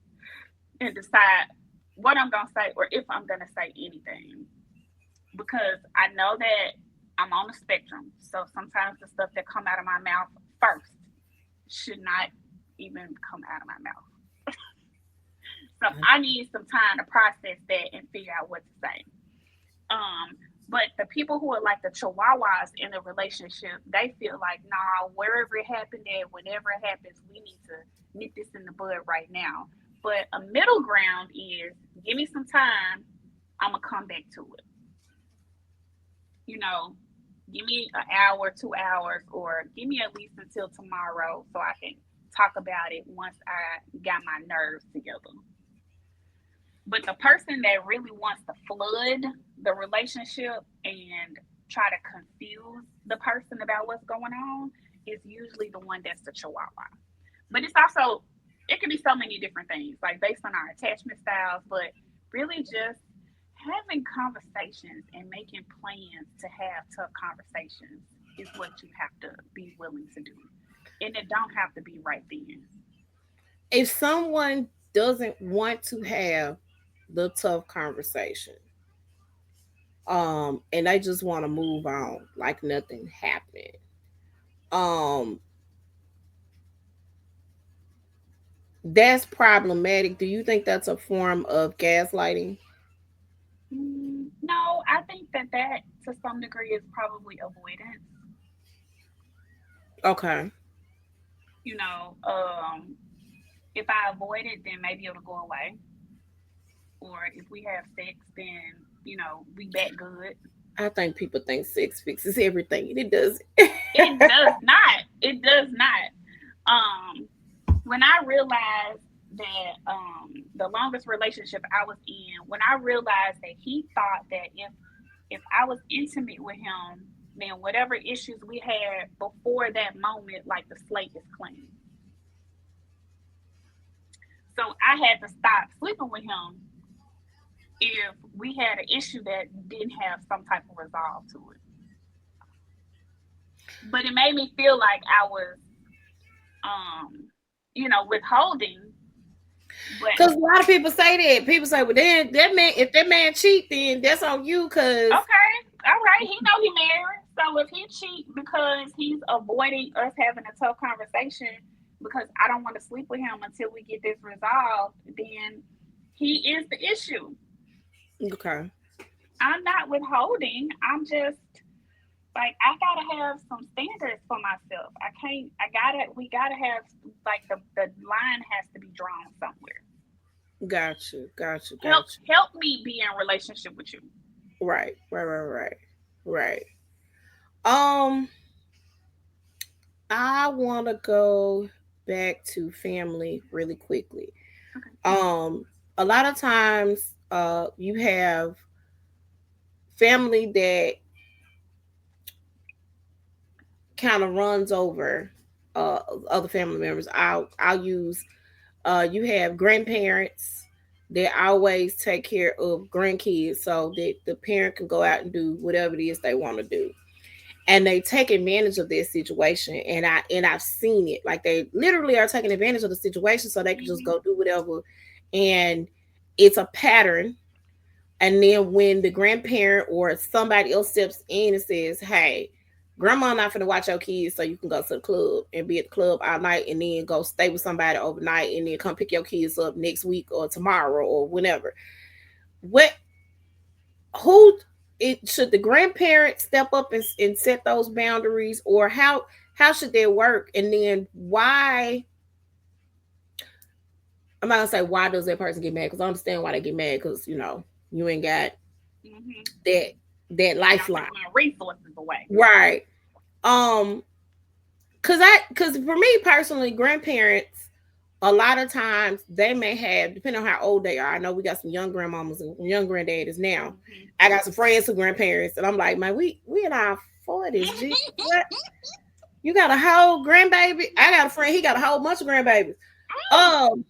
and decide what I'm gonna say or if I'm gonna say anything. Because I know that I'm on the spectrum. So sometimes the stuff that come out of my mouth first should not even come out of my mouth. So I need some time to process that and figure out what to say. Um, but the people who are like the chihuahuas in a relationship, they feel like, nah, wherever it happened at, whenever it happens, we need to nip this in the bud right now. But a middle ground is give me some time, I'm gonna come back to it. You know, give me an hour, 2 hours, or give me at least until tomorrow so I can talk about it once I got my nerves together. But the person that really wants to flood the relationship and try to confuse the person about what's going on is usually the one that's the chihuahua. But it's also, it can be so many different things, like based on our attachment styles, but really just having conversations and making plans to have tough conversations is what you have to be willing to do. And it don't have to be right then. If someone doesn't want to have the tough conversation, and they just want to move on like nothing happened, um, that's problematic. Do you think that's a form of gaslighting? No, I think that that to some degree is probably avoidance. Okay. You know, if I avoid it, then maybe it'll go away. Or if we have sex, then we back good. I think people think sex fixes everything, and it doesn't. It does not. It does not. Um, when I realized that the longest relationship I was in, when I realized that he thought that if I was intimate with him, then whatever issues we had before that moment, like the slate is clean. So I had to stop sleeping with him if we had an issue that didn't have some type of resolve to it. But it made me feel like I was, um, withholding. But Because a lot of people say that. People say, "Well, then that man, if that man cheat, then that's on you." Because okay, all right, he know he married. So if he cheat because he's avoiding us having a tough conversation because I don't want to sleep with him until we get this resolved, then he is the issue. okay, I'm not withholding. I'm just like I gotta have some standards for myself. I can't. I gotta. We gotta have like the line has to be drawn somewhere. got you, got you, Help got you. help me be in relationship with you. Right, right, right, right, right. Um, I want to go back to family really quickly. Okay. Um, a lot of times, you have family that kind of runs over uh other family members. I'll use you have grandparents that always take care of grandkids so that the parent can go out and do whatever it is they want to do. And they take advantage of this situation, and I've seen it. Like they literally are taking advantage of the situation so they can just Hmm. go do whatever. And it's a pattern. And then when the grandparent or somebody else steps in and says, "Hey, grandma not finna watch your kids, so you can go to the club and be at the club all night, and then go stay with somebody overnight, and then come pick your kids up next week or tomorrow or whenever." What? Who? It should the grandparents step up and set those boundaries, or how should they work? And then why? I'm not gonna say why does that person get mad, because I understand why they get mad, because you ain't got Mhm. that that They don't lifeline. take my resources away. Right. Um, cause for me personally, grandparents, a lot of times they may have, depending on how old they are. I know we got some young grandmamas and young granddaddies now. Mhm. I got some friends who grandparents, and I'm like, man, we in our 40s. Jesus, what? You got a whole grandbaby? I got a friend, he got a whole bunch of grandbabies. Um,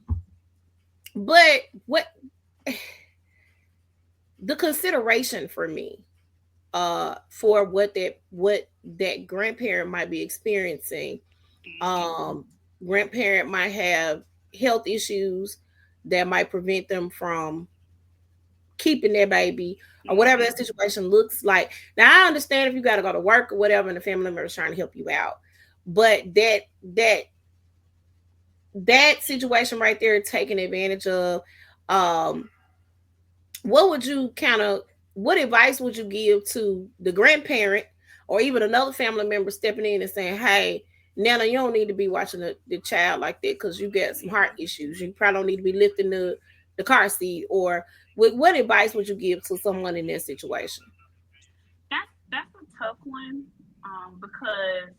but what the consideration for me, for what that grandparent might be experiencing, Mhm. um grandparent might have health issues that might prevent them from keeping their baby, or whatever Mhm. that situation looks like. Now I understand if you got to go to work or whatever and the family member is trying to help you out, but that that situation right there taken advantage of, um what would you kind of, what advice would you give to the grandparent or even another family member stepping in and saying, hey, Nana, you don't need to be watching the child like that because you got some heart Yeah. issues. You probably don't need to be lifting the car seat. Or what advice would you give to someone in that situation? That's a tough one, because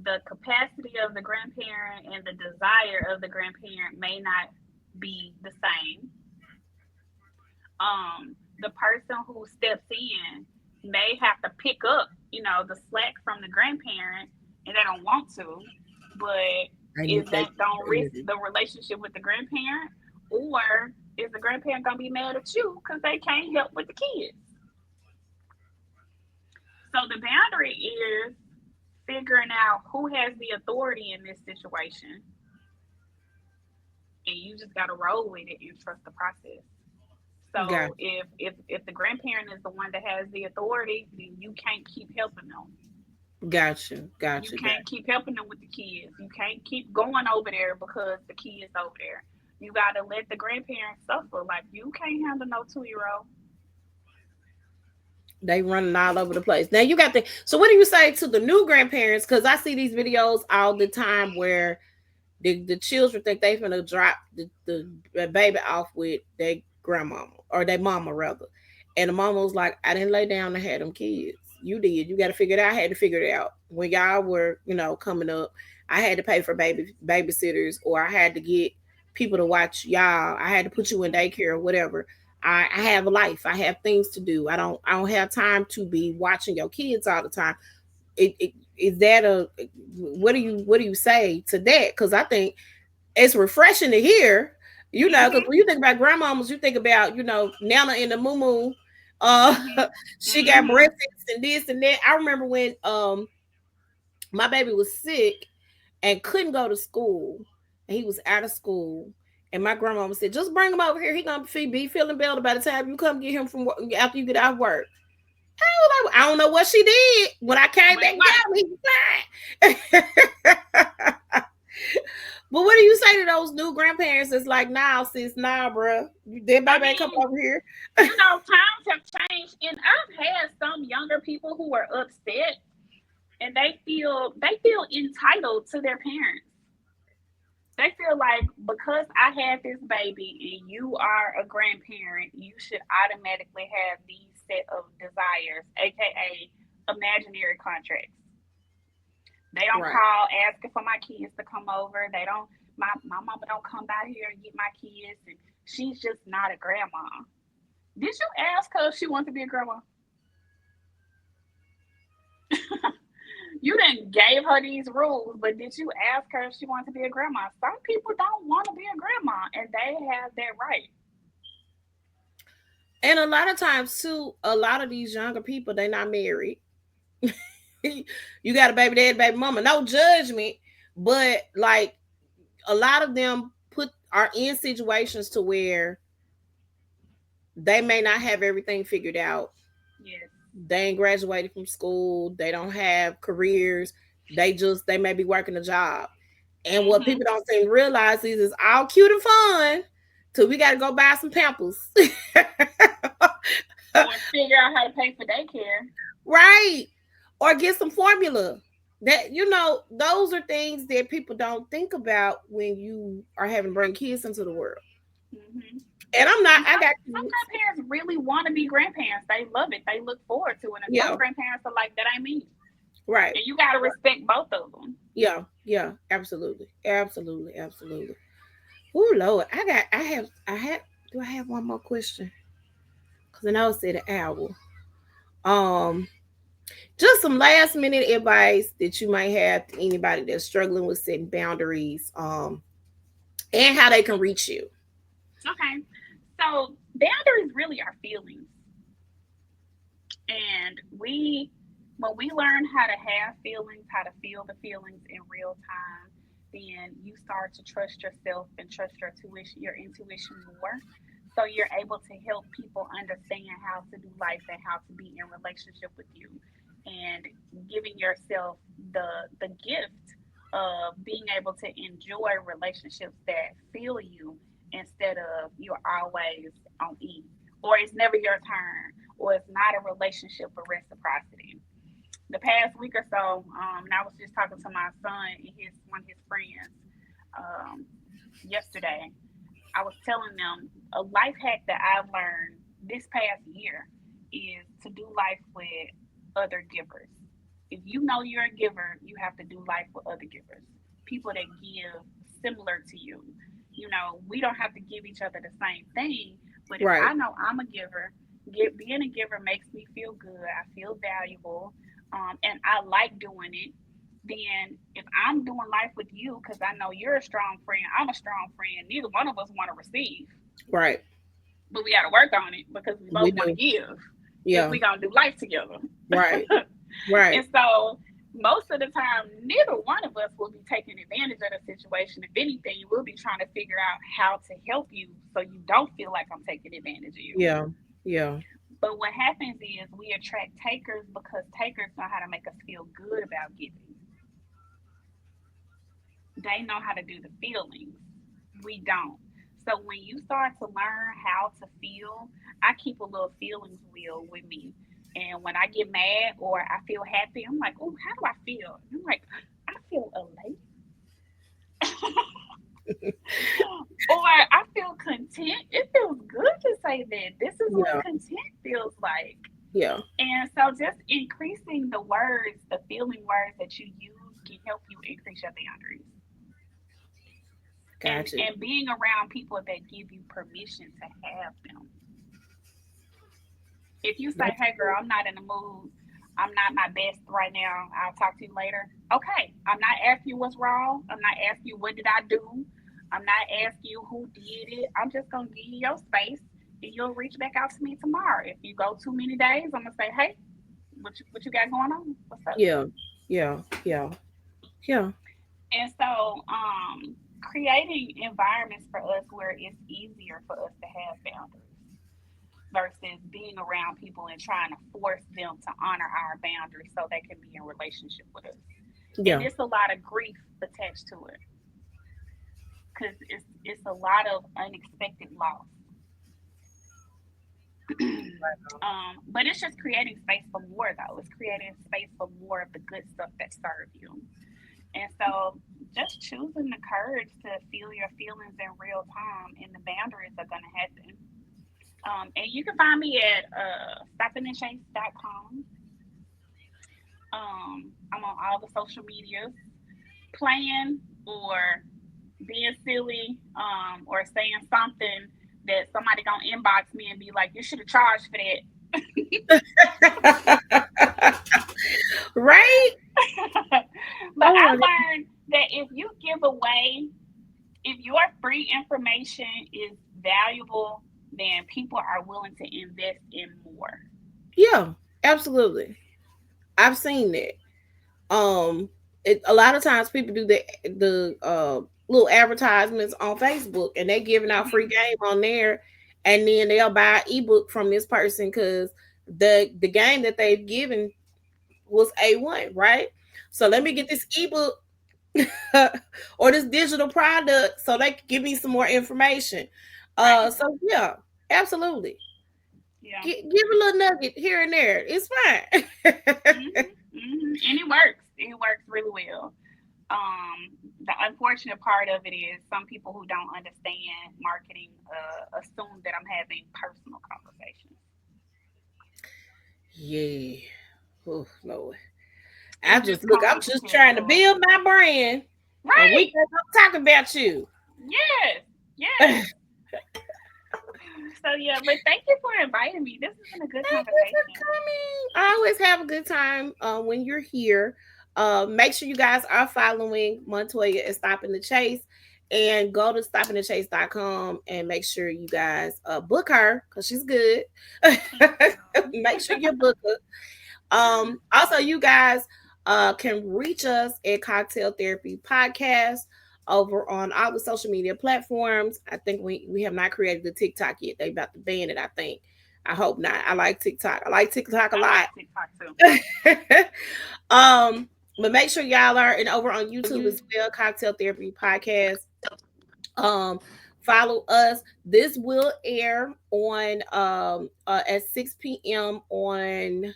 the capacity of the grandparent and the desire of the grandparent may not be the same. The person who steps in may have to pick up, the slack from the grandparent, and they don't want to, but I is need that that don't risk energy. the relationship with the grandparent, or is the grandparent gonna be mad at you because they can't help with the kids? So the boundary is figuring out who has the authority in this situation, and you just got to roll with it and trust the process. Got So if the grandparent is the one that has the authority, then you can't keep helping them. got you, got You you, got can't keep helping them with the kids. You can't keep going over there because the kids over there. You gotta let the grandparents suffer. Like you can't handle no 2 year old. they running all over the place. Now you got the, so what do you say to the new grandparents? Because I see these videos all the time where the children think they finna drop the baby off with their grandmama or their mama rather. And the mama was like, I didn't lay down to have them kids. You did. You got to figure it out. I had to figure it out. When y'all were, coming up, I had to pay for babysitters, or I had to get people to watch y'all. I had to put you in Mhm. daycare or whatever. I have a life. I have things to do. I don't have time to be watching your kids all the time. Is that a, what do you say to that? Because I think it's refreshing to hear, because Mhm. when you think about grandmamas, you think about, Nana in the moo. Mhm. She got Mhm. breakfast and this and that. I remember when my baby was sick and couldn't go to school, and he was out of school. And my grandmama said, just bring him over here. He gonna be feeling better by the time you come get him from work, after you get out of work. I was like, I don't know what she did. When I came But back it and worked. got him, he was fine. But what do you say to those new grandparents that's like, nah, sis, nah, bruh. That I baby ain't come mean, over here. times have changed, and I've had some younger people who are upset, and they feel entitled to their parents. They feel like because I had this baby and you are a grandparent, you should automatically have these set of desires, aka imaginary contracts. They don't Right. call asking for my kids to come over. They don't my mama don't come by here and get my kids, and she's just not a grandma. Did you ask her if she wants to be a grandma? You didn't gave her these rules, but did you ask her if she wants to be a grandma? Some people don't want to be a grandma, and they have that right. And a lot of times too, a lot of these younger people, they not married. You got a baby dad, baby mama. No judgment, but like a lot of them are in situations to where they may not have everything figured out. Yes. They ain't graduated from school. They don't have careers. They may be working a job. And what Mm-hmm. people don't seem to realize is it's all cute and fun till we got to go buy some Pampers. Or figure out how to pay for daycare. Right. Or get some formula. That, those are things that people don't think about when you are having to bring kids into the world. Mm-hmm. And I'm not. And I got some kids. grandparents really want to be grandparents. They love it. They look forward to it. And some Yeah. grandparents are like, that ain't me. Right. And you got to respect both of them. Yeah. Yeah. Absolutely. Absolutely. Absolutely. Oh Lord, I got. I have. I had. Do I have one more question? Because I know I said an hour. Um. Just some last minute advice that you might have to anybody that's struggling with setting boundaries. And how they can reach you. Okay. So boundaries really are feelings. And when we learn how to have feelings, how to feel the feelings in real time, then you start to trust yourself and trust your intuition more. So you're able to help people understand how to do life and how to be in relationship with you, and giving yourself the gift of being able to enjoy relationships that feel you instead of you're always on E, or it's never your turn, or it's not a relationship of reciprocity. The past week or so, and I was just talking to my son and his one of his friends um, yesterday. I was telling them a life hack that I've learned this past year is to do life with other givers. If you know you're a giver, you have to do life with other givers, people that give similar to you. You know, we don't have to give each other the same thing, but if Right. I know I'm a giver, being a giver makes me feel good. I feel valuable, and I like doing it. Then, if I'm doing life with you because I know you're a strong friend, I'm a strong friend. Neither one of us want to receive, Right. but we got to work on it because we We both want to do. give if Yeah. we gonna do life together. Right. Right. And so, most of the time, neither one of us will be taking advantage of the situation. If anything, we'll be trying to figure out how to help you so you don't feel like I'm taking advantage of you. Yeah. Yeah. But what happens is we attract takers because takers know how to make us feel good about giving. They know how to do the feelings. We don't. So when you start to learn how to feel, I keep a little feelings wheel with me. And when I get mad or I feel happy, I'm like, oh, how do I feel? And I'm like, I feel elated. Or I feel content. It feels good to say that. This is what Yeah. content feels like. Yeah. And so just increasing the words, the feeling words that you use can help you increase your boundaries. and Gotcha. and being around people that give you permission to have them. If you say, That's hey girl, good. I'm not in the mood, I'm not my best right now, I'll talk to you later. Okay, I'm not asking you what's wrong, I'm not asking you what did I do, I'm not asking you who did it. I'm just gonna give you your space, and you'll reach back out to me tomorrow. If you go too many days, I'm gonna say, hey, what you got going on, what's up? Yeah. Yeah. Yeah. Yeah. And so creating environments for us where it's easier for us to have boundaries versus being around people and trying to force them to honor our boundaries so they can be in relationship with us. And Yeah. it's a lot of grief attached to it because it's a lot of unexpected loss. But it's just creating space for more though. It's creating space for more of the good stuff that serve you. And so just choosing the courage to feel your feelings in real time and the boundaries are gonna happen. And you can find me at stoppingandchase.com. I'm on all the social medias, playing or being silly, or saying something that somebody gonna inbox me and be like, "You should have charged for that." Right? But Oh I my God. learned that if you give away, if your free information is valuable, then people are willing to invest in more. Yeah. Absolutely. I've seen that. A lot of times people do the little advertisements on Facebook, and they giving out free Hmm. game on there, and then they'll buy an ebook from this person because the game that they've given was A1, right? So let me get Hmm. this ebook or this digital product so they can give me some more information. Right. So yeah, absolutely. Yeah. Give a little nugget here and there. It's fine. Hmm. Hmm. And it works. It works really well. The unfortunate part of it is some people who don't understand marketing assume that I'm having personal conversations. Yeah. Oh Lord. I It just just look, comes I'm with the just trying to territory. build my brand. And we Right. just talking about you. Yes. Yes. So yeah, but thank you for inviting me. This has been a good Thank you for conversation. coming. I always have a good time when you're here. Make sure you guys are following Montoya and Stopping the Chase. And go to stoppingthechase.com and make sure you guys book her because she's good. Thank you. Make sure you book her. Also, you guys can reach us at Cocktail Therapy Podcast over on all the social media platforms. I think we have not created the TikTok yet. They about to ban it, I think. I hope not. I like TikTok. I like TikTok a I lot. like TikTok too. um, but make sure y'all are and over on YouTube as well, Cocktail Therapy Podcast. Um, follow us. This will air on at 6 p.m. on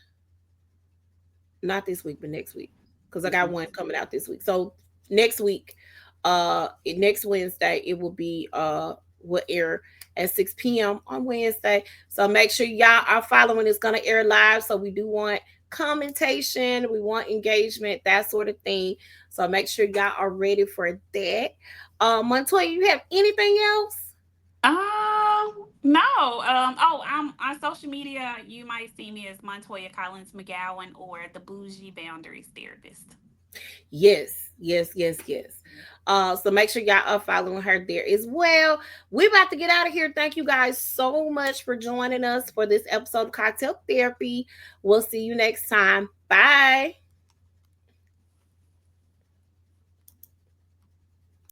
not this week, but next week, because I got Mhm. one coming out this week. So next week, next Wednesday, it will be will air at 6 p.m. on Wednesday. So make sure y'all are following. It's gonna air live. So we do want commentation, we want engagement, that sort of thing. So make sure y'all are ready for that. Montoya, you have anything else? No. Oh, I'm on social media. You might see me as Montoya Collins McGowan or the Bougie Boundaries Therapist. Yes, yes, yes, yes. So make sure y'all are following her there as well. We about to get out of here. Thank you guys so much for joining us for this episode of Cocktail Therapy. We'll see you next time. Bye.